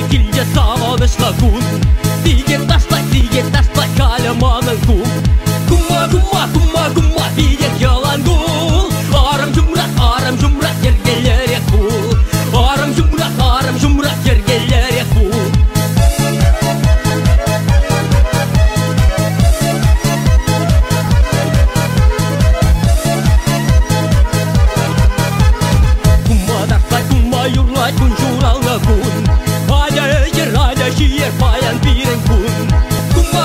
Килде саваныш лагун. Сиге ташлай каляманың кум. Кума, биек ялангул. Арым жумрак, ергелере кул. Арым жумрак, ергелере кул. Кума ташлай, кума юрлай, кун журалны кун. Жиер баян бирен кун. Кума,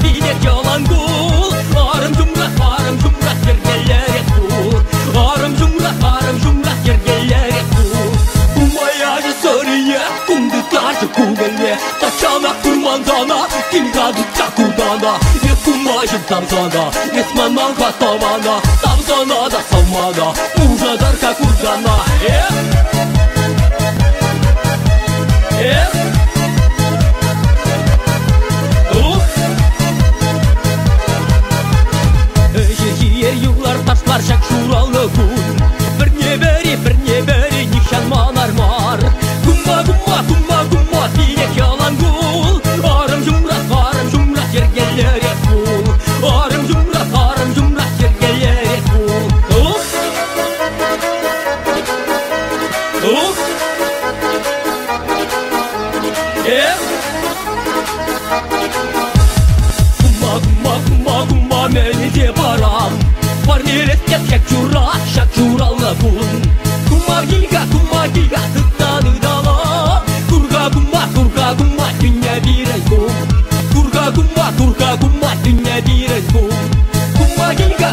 билек ялангул. Арым жумрак, ергелере кул. Арым жумрак, ергелере кул. Кумаяжы сөрие, кумды тажы кугеле. Тачанак турмандана, килгаду чакудана. Не кумайжым тамзана, не сманман хатавана. Тамзана да самана, мужадар как ургана. Юлар ташлар шак шуралны кун. Бірне бері нишан манар мар. Кума, билек ялангул. Арым жумрак, ергелере кул. Арым жумрак, ергелере кул. Кума, мені де барам. Парнелестен шак журалны кун. Кума гилга, тыттаны дала. Турга кума, дүния бирен кун. Турга кума, дүния бирен кун. Кума гилга,